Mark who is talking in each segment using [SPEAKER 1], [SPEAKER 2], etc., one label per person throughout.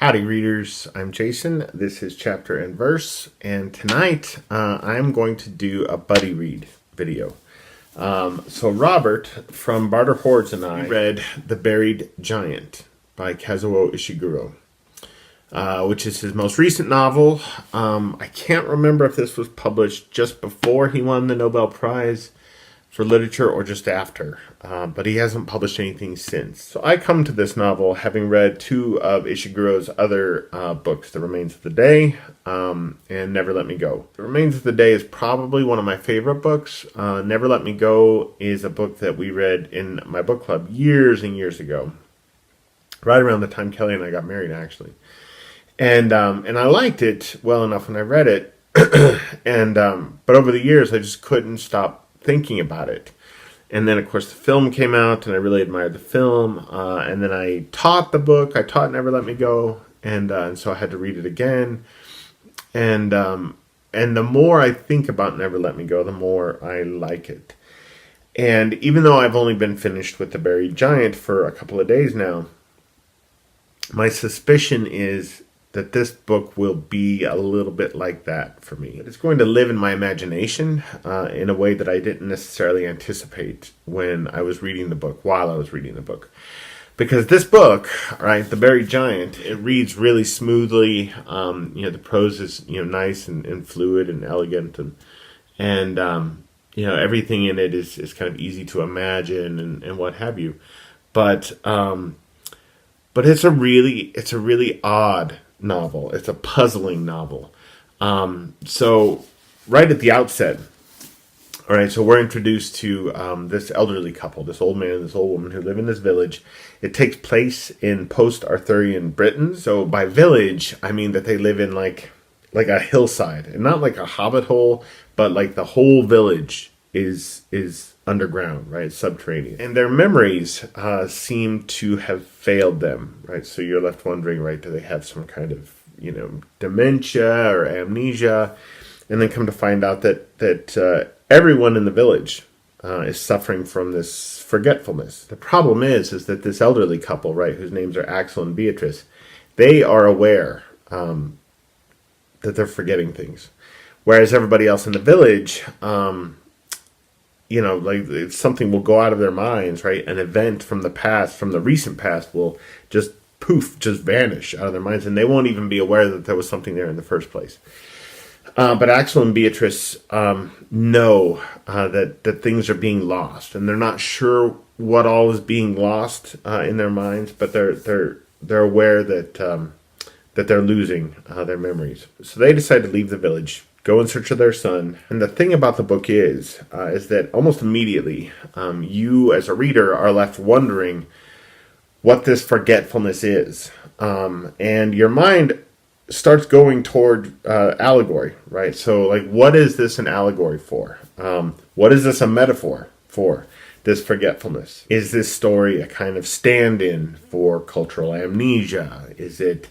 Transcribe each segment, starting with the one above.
[SPEAKER 1] Howdy readers, I'm Jason. This is Chapter and Verse, and tonight I'm going to do a buddy read video. So Robert from Barter Hordes and I read The Buried Giant by Kazuo Ishiguro, which is his most recent novel. I can't remember if this was published just before he won the Nobel Prize for literature or just after, but he hasn't published anything since. So I come to this novel having read two of Ishiguro's other books, The Remains of the Day and Never Let Me Go. The Remains of the Day is probably one of my favorite books. Never Let Me Go is a book that we read in my book club years and years ago, right around the time Kelly and I got married, actually. And I liked it well enough when I read it, but over the years I just couldn't stop thinking about it. And then of course the film came out and I really admired the film, and then I taught the book. I taught Never Let Me Go, and so I had to read it again, and the more I think about Never Let Me Go, the more I like it. And even though I've only been finished with The Buried Giant for a couple of days now, my suspicion is that this book will be a little bit like that for me. It's going to live in my imagination in a way that I didn't necessarily anticipate when I was reading the book, while I was reading the book. Because this book, right, The Buried Giant, it reads really smoothly. The prose is nice and fluid and elegant, and everything in it is kind of easy to imagine and what have you. But it's a really odd novel. It's a puzzling novel. So right at the outset, all right, so we're introduced to this elderly couple, this old man and this old woman who live in this village. It takes place in post-Arthurian Britain. So by village, I mean that they live in like a hillside, and not like a hobbit hole, but like the whole village is underground, right, subterranean. And their memories seem to have failed them, right? So you're left wondering, right, do they have some kind of, dementia or amnesia? And then come to find out that everyone in the village is suffering from this forgetfulness. The problem is that this elderly couple, right, whose names are Axel and Beatrice, they are aware that they're forgetting things. Whereas everybody else in the village, something will go out of their minds, right? An event from the past, from the recent past, will just vanish out of their minds, and they won't even be aware that there was something there in the first place. But Axel and Beatrice know that things are being lost, and they're not sure what all is being lost in their minds, but they're aware that they're losing their memories. So they decide to leave the village, go in search of their son. And the thing about the book is that almost immediately, you as a reader are left wondering what this forgetfulness is. And your mind starts going toward allegory, right? So, like, what is this an allegory for? What is this a metaphor for, this forgetfulness? Is this story a kind of stand-in for cultural amnesia? Is it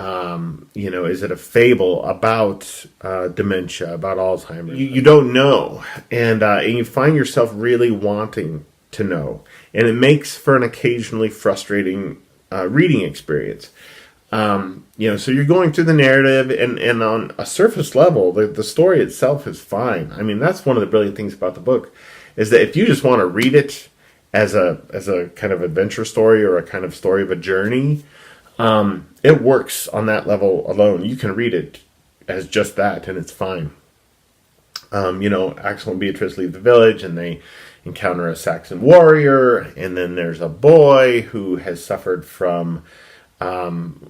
[SPEAKER 1] is it a fable about dementia, about Alzheimer's? You don't know, and you find yourself really wanting to know, and it makes for an occasionally frustrating reading experience. So you're going through the narrative, and on a surface level, the story itself is fine. I mean, that's one of the brilliant things about the book, is that if you just want to read it as a kind of adventure story or a kind of story of a journey, it works on that level alone. You can read it as just that, and it's fine. Axel and Beatrice leave the village, and they encounter a Saxon warrior, and then there's a boy who has suffered from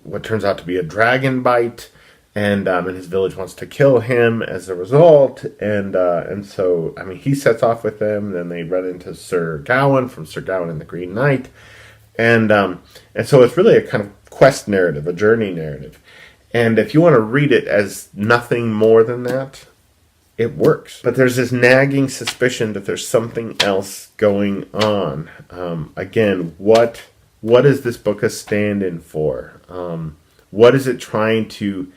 [SPEAKER 1] what turns out to be a dragon bite, and his village wants to kill him as a result, and so he sets off with them. Then they run into Sir Gawain from Sir Gawain and the Green Knight, and so it's really a kind of quest narrative, a journey narrative. And if you want to read it as nothing more than that, it works. But there's this nagging suspicion that there's something else going on. Again, what is this book a stand-in for? What is it trying to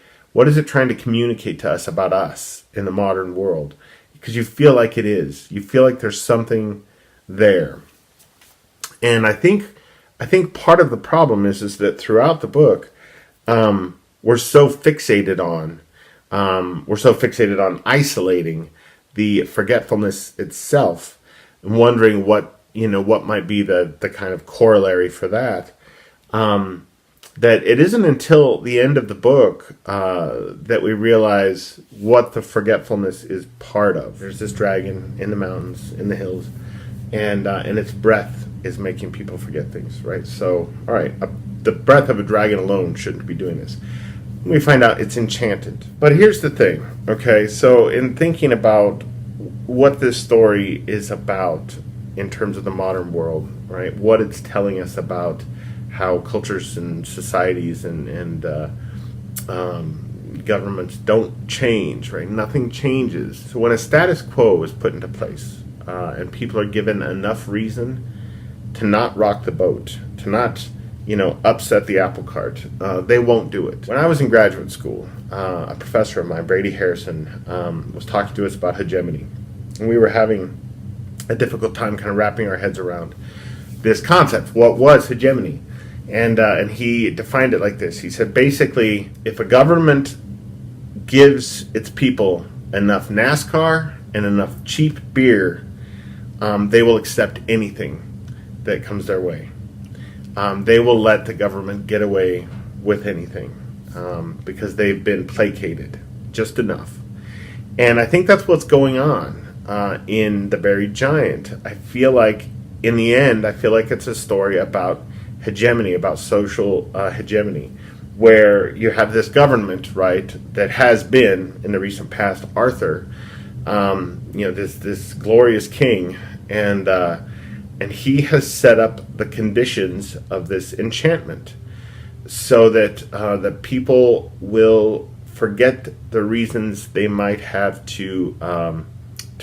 [SPEAKER 1] communicate to us about us in the modern world? Because you feel like it is. You feel like there's something there. And I think part of the problem is that throughout the book, we're so fixated on isolating the forgetfulness itself and wondering what might be the kind of corollary for that. That it isn't until the end of the book that we realize what the forgetfulness is part of. There's this dragon in the mountains, in the hills, and its breath is making people forget things, right? So, all right, the breath of a dragon alone shouldn't be doing this. We find out it's enchanted. But here's the thing, okay? So in thinking about what this story is about in terms of the modern world, right? What it's telling us about how cultures and societies and governments don't change, right? Nothing changes. So when a status quo is put into place and people are given enough reason to not rock the boat, to not, upset the apple cart, they won't do it. When I was in graduate school, a professor of mine, Brady Harrison, was talking to us about hegemony. And we were having a difficult time kind of wrapping our heads around this concept. What was hegemony? And he defined it like this. He said, basically, if a government gives its people enough NASCAR and enough cheap beer, they will accept anything that comes their way. They will let the government get away with anything because they've been placated just enough. And I think that's what's going on in The Buried Giant. I feel like, in the end, it's a story about hegemony, about social hegemony, where you have this government, right, that has been, in the recent past, Arthur, this glorious king, and he has set up the conditions of this enchantment so that that people will forget the reasons they might have to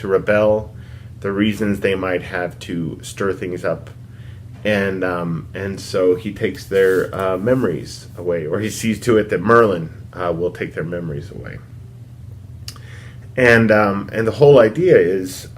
[SPEAKER 1] rebel, the reasons they might have to stir things up. And so he takes their memories away, or he sees to it that Merlin will take their memories away. And the whole idea is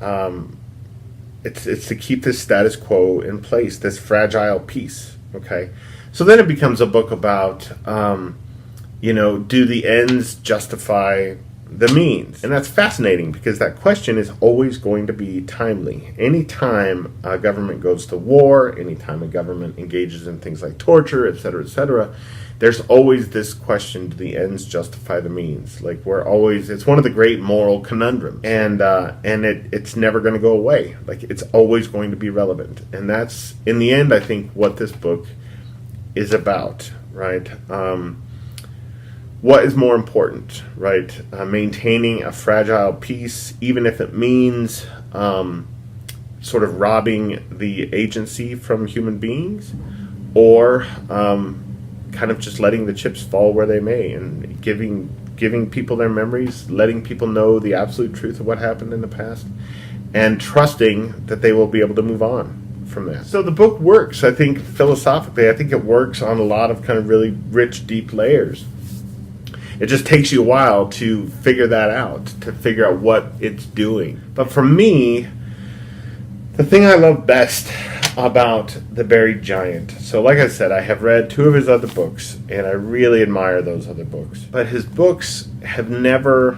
[SPEAKER 1] it's to keep this status quo in place, this fragile peace. Okay, so then it becomes a book about do the ends justify the means? And that's fascinating because that question is always going to be timely. Anytime a government goes to war, anytime a government engages in things like torture, etc., there's always this question: do the ends justify the means? Like, it's one of the great moral conundrums, and it's never going to go away. Like, it's always going to be relevant, and that's, in the end, I think, what this book is about, right? What is more important, right? Maintaining a fragile peace, even if it means sort of robbing the agency from human beings, or kind of just letting the chips fall where they may and giving people their memories, letting people know the absolute truth of what happened in the past, and trusting that they will be able to move on from that. So the book works, I think, philosophically. I think it works on a lot of kind of really rich, deep layers. It just takes you a while to figure that out, to figure out what it's doing. But for me, the thing I love best about The Buried Giant, so like I said, I have read 2 of his other books, and I really admire those other books. But his books they've never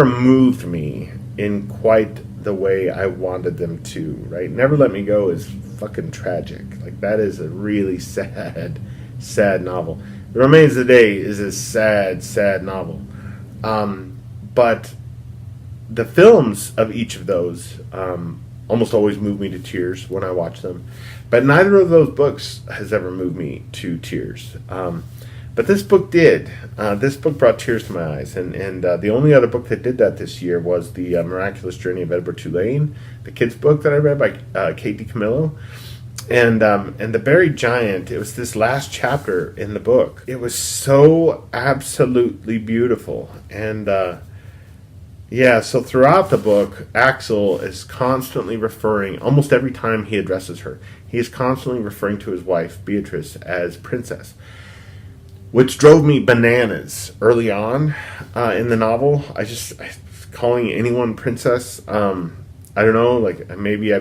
[SPEAKER 1] moved me in quite the way I wanted them to, right? Never Let Me Go is fucking tragic. Like, that is a really sad novel. The Remains of the Day is a sad novel. But the films of each of those almost always move me to tears when I watch them. But neither of those books has ever moved me to tears. But this book did. This book brought tears to my eyes. And the only other book that did that this year was The Miraculous Journey of Edward Tulane, the kids' book that I read by Kate DiCamillo. And The Buried Giant, it was this last chapter in the book. It was so absolutely beautiful. And so throughout the book, Axel is constantly referring, almost every time he addresses her, he is constantly referring to his wife, Beatrice, as princess, which drove me bananas early on in the novel. I calling anyone princess, I don't know, like, maybe I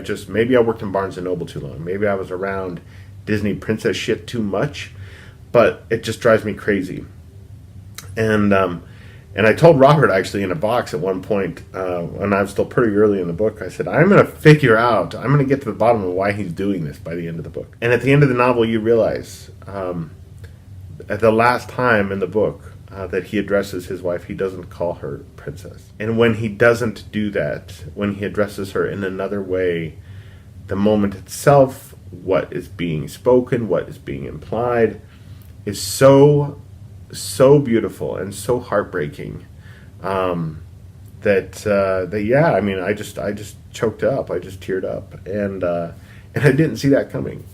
[SPEAKER 1] worked in Barnes & Noble too long. Maybe I was around Disney princess shit too much. but it just drives me crazy. And I told Robert, actually, in a box at one point, when I was still pretty early in the book, I said, I'm going to figure out, I'm going to get to the bottom of why he's doing this by the end of the book. And at the end of the novel, you realize, at the last time in the book that he addresses his wife, he doesn't call her princess. And when he doesn't do that, when he addresses her in another way, the moment itself, what is being spoken, what is being implied, is so beautiful and so heartbreaking that yeah, I mean, I just choked up, I just teared up, and I didn't see that coming.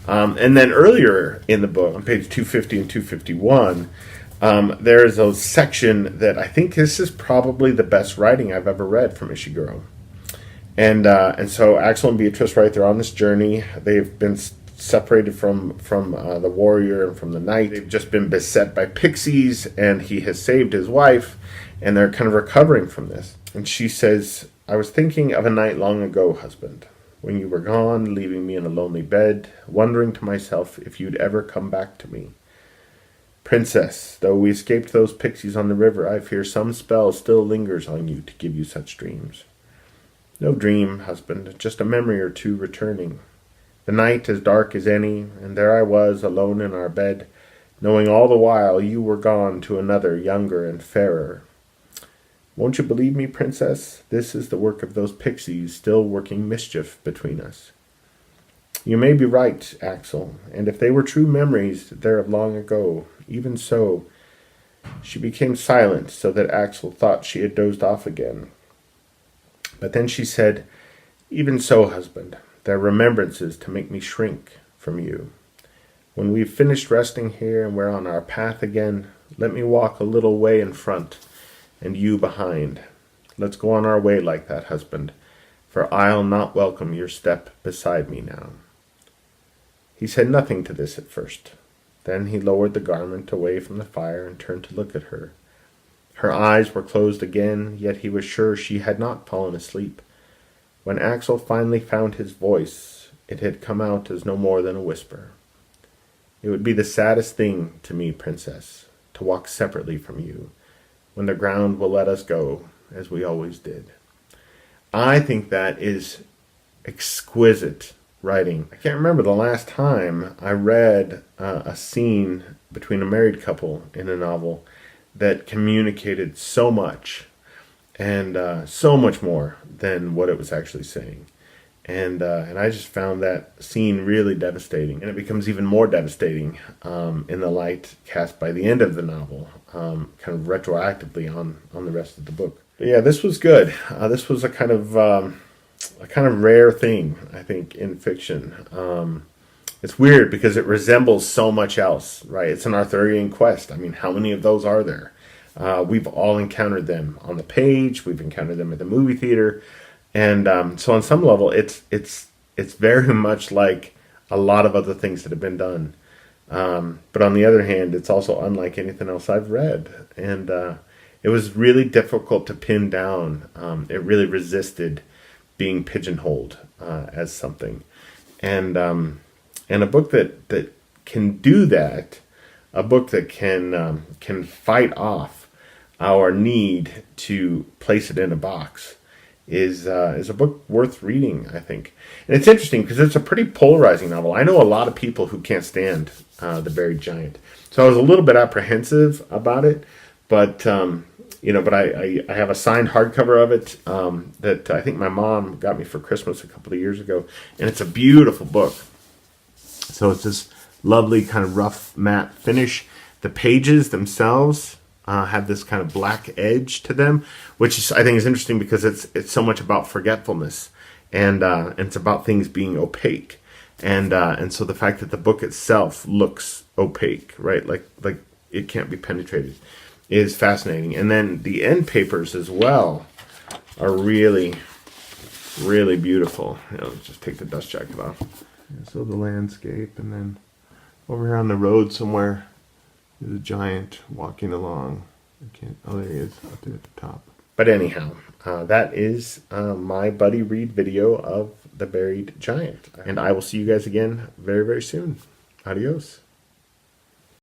[SPEAKER 1] And then earlier in the book, on page 250 and 251, there is a section that I think this is probably the best writing I've ever read from Ishiguro. And so Axel and Beatrice, right, they're on this journey. They've been separated from the warrior and from the knight. They've just been beset by pixies, and he has saved his wife, and they're kind of recovering from this. And she says, I was thinking of a night long ago, husband, when you were gone, leaving me in a lonely bed, wondering to myself if you'd ever come back to me. Princess, though we escaped those pixies on the river, I fear some spell still lingers on you to give you such dreams. No dream, husband, just a memory or two returning. The night as dark as any, and there I was, alone in our bed, knowing all the while you were gone to another, younger and fairer. Won't you believe me, princess? This is the work of those pixies still working mischief between us. You may be right, Axel, and if they were true memories there of long ago, even so. She became silent, so that Axel thought she had dozed off again. But then she said, even so, husband, there are remembrances to make me shrink from you. When we've finished resting here and we're on our path again, let me walk a little way in front and you behind. Let's go on our way like that, husband, for I'll not welcome your step beside me now. He said nothing to this at first. Then he lowered the garment away from the fire and turned to look at her. Her eyes were closed again, yet he was sure she had not fallen asleep. When Axel finally found his voice, it had come out as no more than a whisper. It would be the saddest thing to me, princess, to walk separately from you, when the ground will let us go, as we always did. I think that is exquisite writing. I can't remember the last time I read a scene between a married couple in a novel that communicated so much, and so much more than what it was actually saying. And I just found that scene really devastating, and it becomes even more devastating in the light cast by the end of the novel, kind of retroactively on the rest of the book. But yeah, this was good. This was a kind of rare thing, I think, in fiction. It's weird because it resembles so much else, right? It's an Arthurian quest. I mean, how many of those are there? We've all encountered them on the page. We've encountered them at the movie theater. And so on some level, it's very much like a lot of other things that have been done. But on the other hand, it's also unlike anything else I've read. And it was really difficult to pin down. It really resisted being pigeonholed as something. And a book that can do that, a book that can fight off our need to place it in a box, is a book worth reading, I think. And it's interesting because it's a pretty polarizing novel. I know a lot of people who can't stand The Buried Giant, so I was a little bit apprehensive about it. But but I have a signed hardcover of it that I think my mom got me for Christmas a couple of years ago, and it's a beautiful book. So it's this lovely kind of rough matte finish. The pages themselves have this kind of black edge to them, which I think is interesting because it's so much about forgetfulness, and it's about things being opaque, and so the fact that the book itself looks opaque, right, like it can't be penetrated, is fascinating. And then the end papers as well are really, really beautiful. Let's just take the dust jacket off. Yeah, so the landscape, and then over here on the road somewhere, there's a giant walking along. Oh, there he is, up there at the top. But anyhow, that is my buddy read video of The Buried Giant. And I will see you guys again very, very soon. Adios.